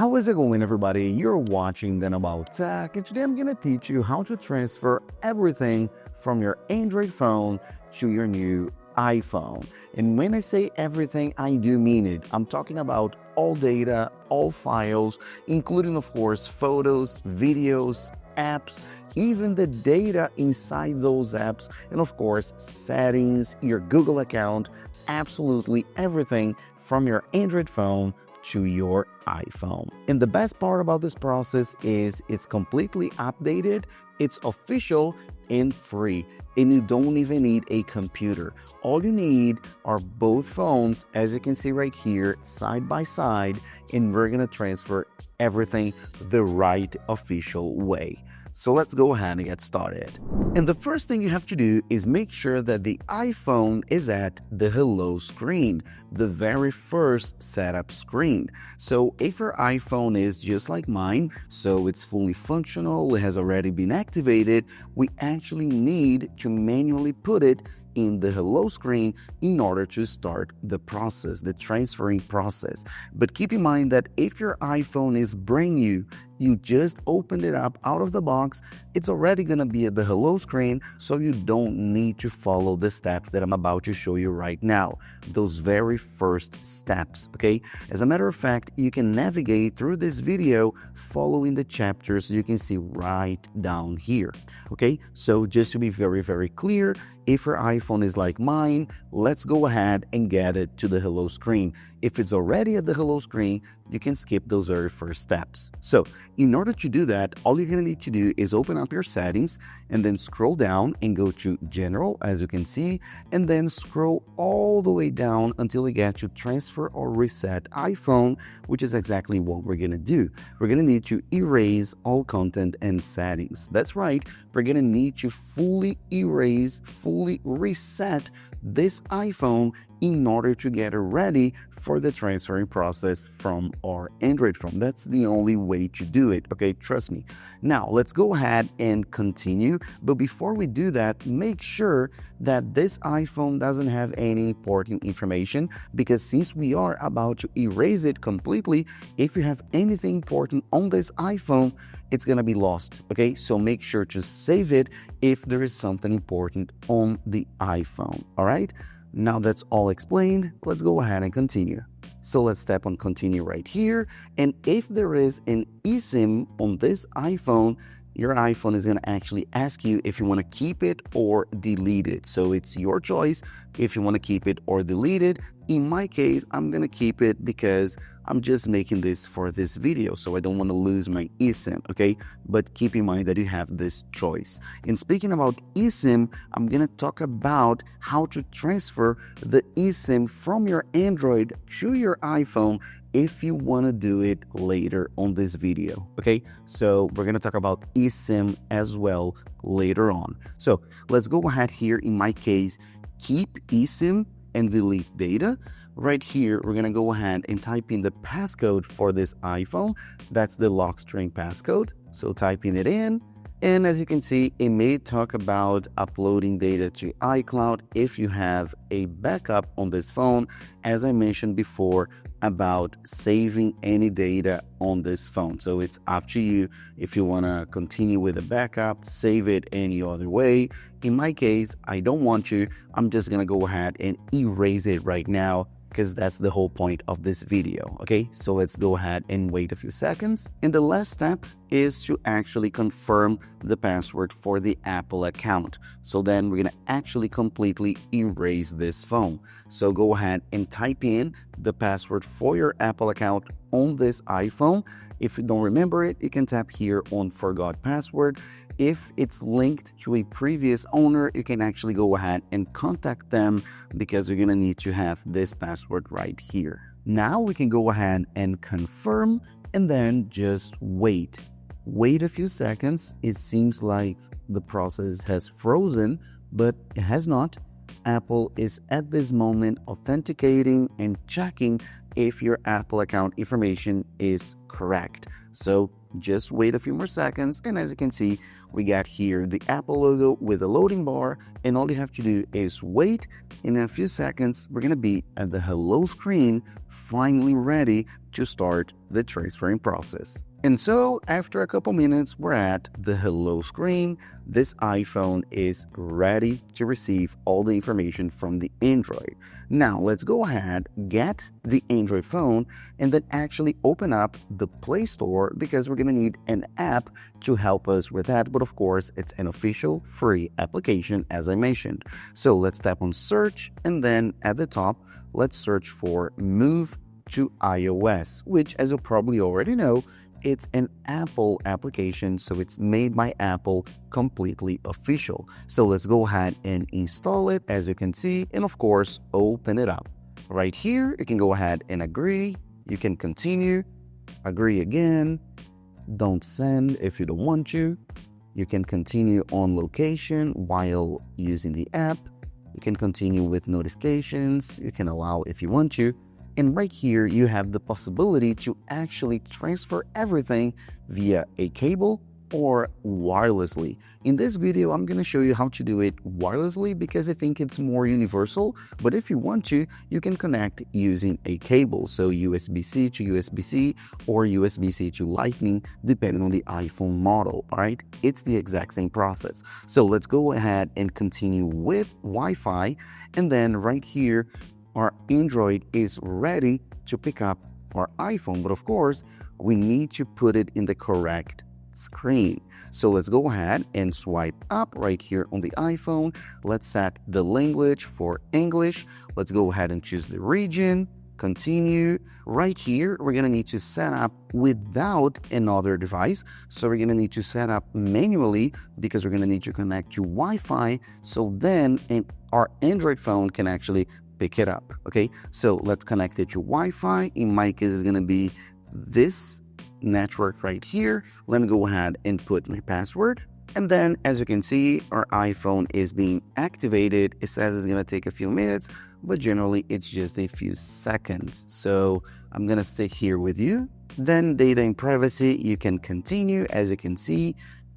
How is it going, everybody? You're watching Then About Tech, and today I'm going to teach you how to transfer everything from your Android phone to your new iPhone. And when I say everything, I do mean it. I'm talking about all data, all files, including, of course, photos, videos, apps, even the data inside those apps, and of course, settings, your Google account, absolutely everything from your Android phone to your iPhone. And the best part about this process is it's completely updated, it's official and free, and you don't even need a computer. All you need are both phones, as you can see right here, side by side, and we're gonna transfer everything the right official way. So let's go ahead and get started. And the first thing you have to do is make sure that the iPhone is at the hello screen, the very first setup screen. So if your iPhone is just like mine, so it's fully functional, it has already been activated, we actually need to manually put it in the hello screen in order to start the process, the transferring process. But keep in mind that if your iPhone is brand new, you just opened it up out of the box, it's already gonna be at the hello screen, so you don't need to follow the steps that I'm about to show you right now, those very first steps, okay? As a matter of fact, you can navigate through this video following the chapters you can see right down here, okay? So just to be very, very clear, if your iPhone is like mine, let's go ahead and get it to the hello screen. If it's already at the hello screen, you can skip those very first steps. So in order to do that, all you're gonna need to do is open up your settings and then scroll down and go to General, as you can see, and then scroll all the way down until you get to Transfer or Reset iPhone, which is exactly what we're gonna do. We're gonna need to erase all content and settings. That's right, we're gonna need to fully erase, fully reset this iPhone in order to get it ready for the transferring process from our Android phone. That's the only way to do it, okay? Trust me. Now, let's go ahead and continue. But before we do that, make sure that this iPhone doesn't have any important information, because since we are about to erase it completely, if you have anything important on this iPhone, it's gonna be lost, okay? So make sure to save it if there is something important on the iPhone, all right? Now that's all explained, let's go ahead and continue. So let's tap on continue right here. And if there is an eSIM on this iPhone, your iPhone is going to actually ask you if you want to keep it or delete it. So it's your choice if you want to keep it or delete it. In my case, I'm going to keep it because I'm just making this for this video, so I don't want to lose my eSIM, okay? But keep in mind that you have this choice. And speaking about eSIM, I'm going to talk about how to transfer the eSIM from your Android to your iPhone if you want to do it later on this video, okay? So we're going to talk about eSIM as well later on. So let's go ahead here. In my case, keep eSIM and delete data. Right here, we're going to go ahead and type in the passcode for this iPhone. That's the lock string passcode. So typing it in. And as you can see, it may talk about uploading data to iCloud if you have a backup on this phone, as I mentioned before, about saving any data on this phone. So it's up to you if you want to continue with the backup, save it any other way. In my case, I don't want to. I'm just going to go ahead and erase it right now, because that's the whole point of this video, okay? So let's go ahead and wait a few seconds. And the last step is to actually confirm the password for the Apple account. So then we're gonna actually completely erase this phone. So go ahead and type in the password for your Apple account on this iPhone. If you don't remember it, you can tap here on Forgot Password. If it's linked to a previous owner, you can actually go ahead and contact them, because you're gonna need to have this password right here. Now we can go ahead and confirm and then just wait. Wait a few seconds. It seems like the process has frozen, but it has not. Apple is at this moment authenticating and checking if your Apple account information is correct. So just wait a few more seconds, and as you can see, we got here the Apple logo with a loading bar, and all you have to do is wait. In a few seconds, we're gonna be at the hello screen, finally ready to start the transferring process. And so after a couple minutes, we're at the hello screen. This iPhone is ready to receive all the information from the Android. Now let's go ahead, get the Android phone, and then actually open up the Play Store, because we're gonna need an app to help us with that. But of course, it's an official free application, as I mentioned. So let's tap on search, and then at the top, let's search for Move to iOS, which, as you probably already know, it's an Apple application, so it's made by Apple, completely official. So let's go ahead and install it, as you can see, and of course, open it up. Right here, you can go ahead and agree. You can continue, agree again, don't send if you don't want to. You can continue on location while using the app. You can continue with notifications. You can allow if you want to. And right here, you have the possibility to actually transfer everything via a cable or wirelessly. In this video, I'm going to show you how to do it wirelessly because I think it's more universal. But if you want to, you can connect using a cable. So USB-C to USB-C or USB-C to Lightning, depending on the iPhone model, all right? It's the exact same process. So let's go ahead and continue with Wi-Fi. And then right here, our Android is ready to pick up our iPhone, but of course, we need to put it in the correct screen. So let's go ahead and swipe up right here on the iPhone. Let's set the language for English. Let's go ahead and choose the region, continue. Right here, we're gonna need to set up without another device. So we're gonna need to set up manually because we're gonna need to connect to Wi-Fi. So then our Android phone can actually pick it up. Okay, so let's connect it to Wi-Fi. In my case, it's gonna be this network right here. Let me go ahead and put my password. And then, as you can see, our iPhone is being activated. It says it's gonna take a few minutes, but generally it's just a few seconds. So I'm gonna stay here with you. Then data and privacy, you can continue. As you can see,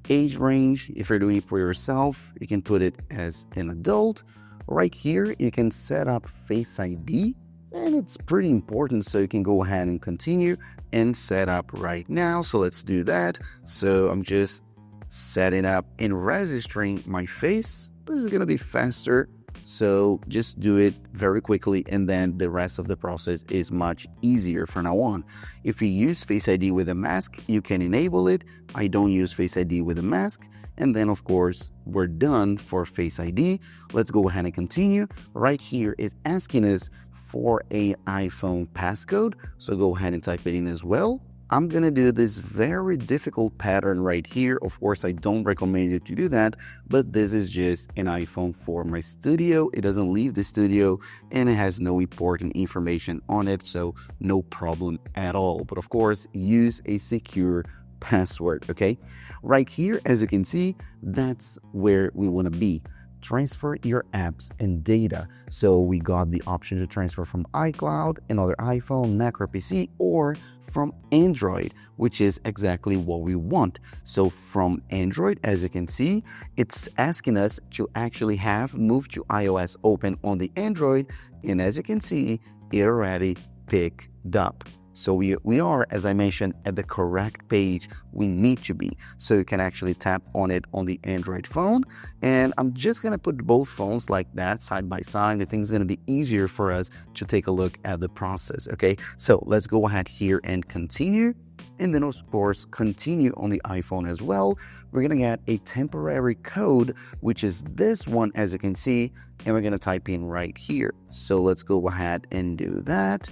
age range, if you're doing it for yourself, you can put it as an adult. Right here, you can set up Face ID, and it's pretty important, so you can go ahead and continue and set up right now. So let's do that. So I'm just setting up and registering my face. This is gonna be faster, so just do it very quickly, and then the rest of the process is much easier from now on. If you use Face ID with a mask, you can enable it. I don't use Face ID with a mask. And then, of course, we're done for Face ID. Let's go ahead and continue. Right here is asking us for a iPhone passcode. So go ahead and type it in as well. I'm gonna do this very difficult pattern right here. Of course, I don't recommend you to do that, but this is just an iPhone for my studio. It doesn't leave the studio and it has no important information on it, so no problem at all. But of course, use a secure password, okay? Right here, as you can see, that's where we want to be. Transfer your apps and data. So we got the option to transfer from iCloud, another iPhone, Mac or PC, or from Android, which is exactly what we want. So from Android, as you can see, it's asking us to actually have Move to iOS open on the Android, and as you can see, it already picked up. So we are, as I mentioned, at the correct page we need to be. So you can actually tap on it on the Android phone. And I'm just going to put both phones like that side by side. I think it's going to be easier for us to take a look at the process. Okay, so let's go ahead here and continue. And then, of course, continue on the iPhone as well. We're going to get a temporary code, which is this one, as you can see, and we're going to type in right here. So let's go ahead and do that.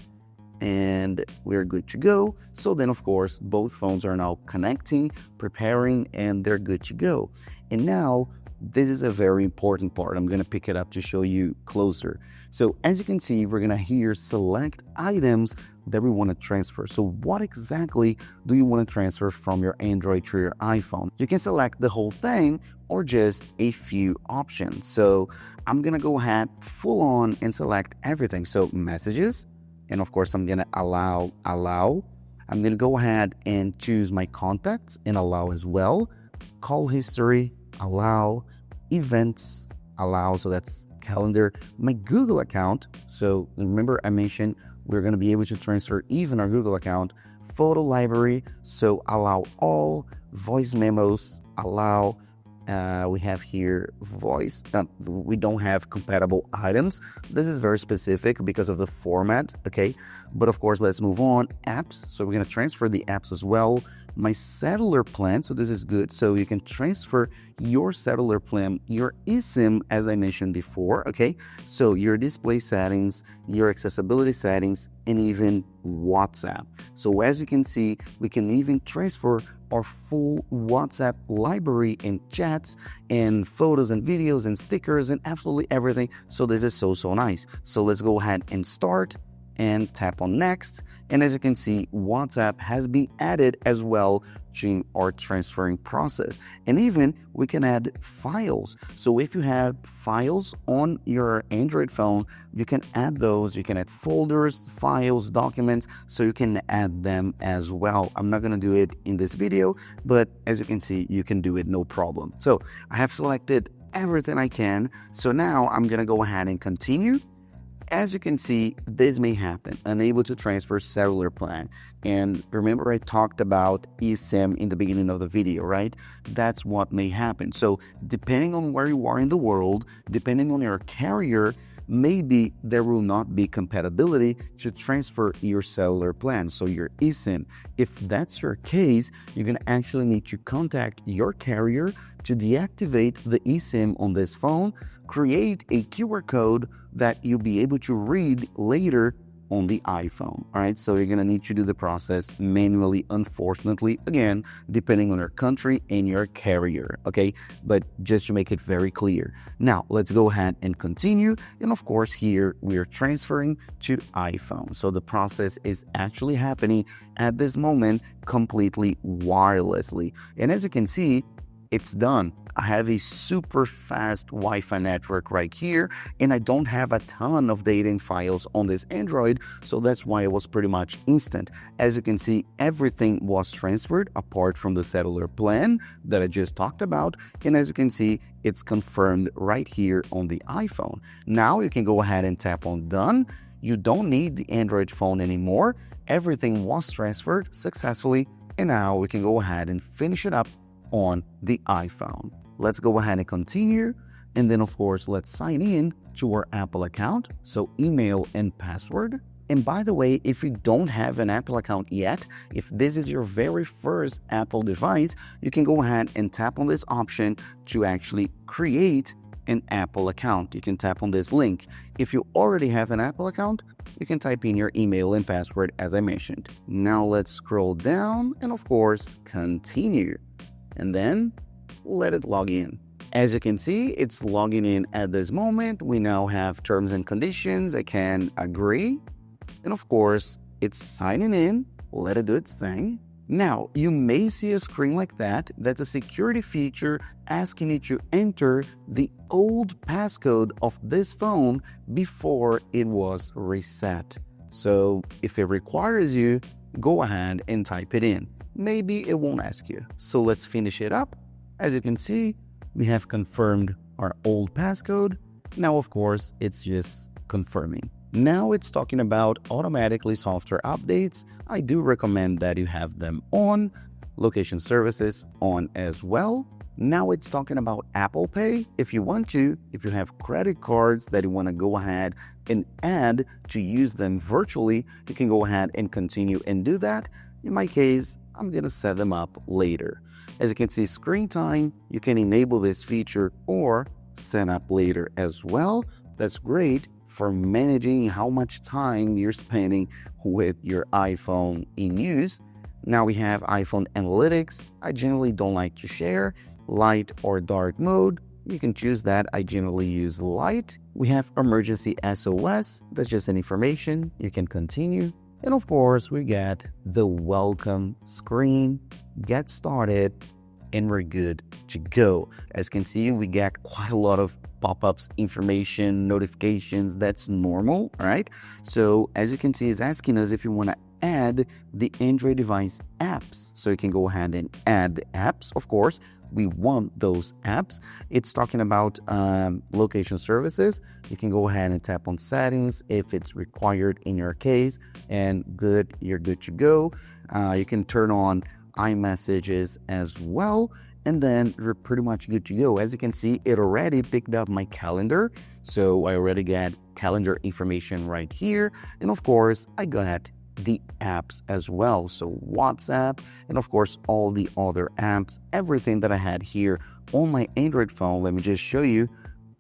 And we're good to go. So then, of course, both phones are now connecting, preparing, and they're good to go. And now, this is a very important part. I'm going to pick it up to show you closer. So as you can see, we're going to here select items that we want to transfer. So what exactly do you want to transfer from your Android to your iPhone? You can select the whole thing or just a few options. So I'm going to go ahead full on and select everything. So messages, And of course, I'm gonna allow. I'm gonna go ahead and choose my contacts and allow as well. Call history, allow. Events, allow. So that's calendar. My Google account. So remember I mentioned we're gonna be able to transfer even our Google account. Photo library. So allow all. Voice memos, allow. We have here voice. We don't have compatible items. This is very specific because of the format, okay? But of course, let's move on. Apps. So we're going to transfer the apps as well. My cellular plan. So this is good. So you can transfer your cellular plan, your eSIM, as I mentioned before, okay? So your display settings, your accessibility settings, and even WhatsApp. So as you can see, we can even transfer our full WhatsApp library and chats and photos and videos and stickers and absolutely everything. So this is so nice. So let's go ahead and start and tap on next. And as you can see, WhatsApp has been added as well to our transferring process. And even we can add files. So if you have files on your Android phone, you can add those. You can add folders, files, documents, so you can add them as well. I'm not gonna do it in this video, but as you can see, you can do it no problem. So I have selected everything I can. So now I'm gonna go ahead and continue. As you can see, this may happen, unable to transfer cellular plan. And remember I talked about eSIM in the beginning of the video, right? That's what may happen. So depending on where you are in the world, depending on your carrier, maybe there will not be compatibility to transfer your cellular plan, so your eSIM. If that's your case, you're going to actually need to contact your carrier to deactivate the eSIM on this phone, create a QR code that you'll be able to read later on the iPhone. All right, so you're gonna need to do the process manually, unfortunately, again, depending on your country and your carrier, okay? But just to make it very clear. Now, let's go ahead and continue. And of course, here we are transferring to iPhone. So the process is actually happening at this moment completely wirelessly. And as you can see, it's done. I have a super fast Wi-Fi network right here, and I don't have a ton of data and files on this Android, so that's why it was pretty much instant. As you can see, everything was transferred apart from the cellular plan that I just talked about, and as you can see, it's confirmed right here on the iPhone. Now you can go ahead and tap on done. You don't need the Android phone anymore. Everything was transferred successfully, and now we can go ahead and finish it up on the iPhone. Let's go ahead and continue. And then of course, let's sign in to our Apple account. So email and password. And by the way, if you don't have an Apple account yet, if this is your very first Apple device, you can go ahead and tap on this option to actually create an Apple account. You can tap on this link. If you already have an Apple account, you can type in your email and password as I mentioned. Now let's scroll down and of course, continue. And then let it log in. As you can see, it's logging in at this moment. We now have terms and conditions. I can agree. And of course, it's signing in. Let it do its thing. Now, you may see a screen like that. That's a security feature asking you to enter the old passcode of this phone before it was reset. So if it requires you, go ahead and type it in. Maybe it won't ask you. So let's finish it up. As you can see, we have confirmed our old passcode. Now, of course, it's just confirming. Now it's talking about automatically software updates. I do recommend that you have them on. Location services on as well. Now it's talking about Apple Pay. If you want to, if you have credit cards that you want to go ahead and add to use them virtually, you can go ahead and continue and do that. In my case, I'm going to set them up later. As you can see, screen time, you can enable this feature or set up later as well. That's great for managing how much time you're spending with your iPhone in use. Now we have iPhone Analytics. I generally don't like to share light or dark mode. You can choose that. I generally use light. We have Emergency SOS. That's just an information. You can continue. And of course, we get the welcome screen, get started, and we're good to go. As you can see, we get quite a lot of pop-ups, information, notifications. That's normal, all right? So as you can see, it's asking us if you want to add the Android device apps. So you can go ahead and add the apps. Of course, we want those apps. It's talking about location services. You can go ahead and tap on settings if it's required in your case, and you're good to go. You can turn on iMessages as well, and then you're pretty much good to go. As you can see, it already picked up my calendar, so I already got calendar information right here. And of course, I got the apps as well, so WhatsApp, and of course all the other apps, everything that I had here on my Android phone. Let me just show you.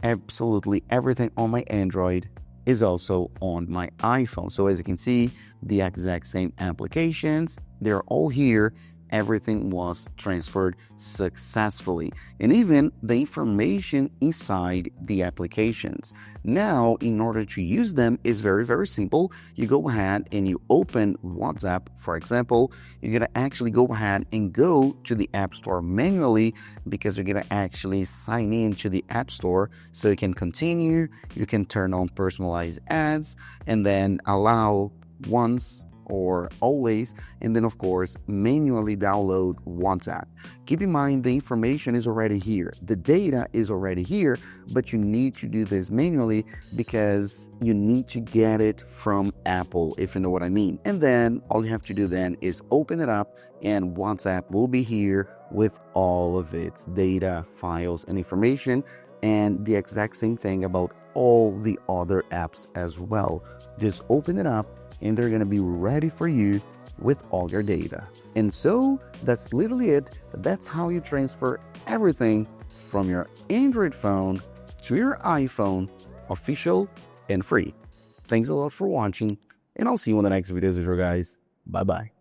Absolutely everything on my Android is also on my iPhone. So as you can see, the exact same applications, they're all here. Everything was transferred successfully, and even the information inside the applications. Now, in order to use them, is very, very simple. You go ahead and you open WhatsApp, for example. You're going to actually go ahead and go to the App Store manually, because you're going to actually sign in to the App Store. So you can continue, you can turn on personalized ads, and then allow once or always, and then of course manually download WhatsApp. Keep in mind, the information is already here, the data is already here, but you need to do this manually because you need to get it from Apple, if you know what I mean. And then all you have to do then is open it up, and WhatsApp will be here with all of its data, files, and information. And the exact same thing about all the other apps as well. Just open it up and they're going to be ready for you with all your data. And so that's literally it. That's how you transfer everything from your Android phone to your iPhone, official and free. Thanks a lot for watching, and I'll see you in the next videos, guys. Bye bye.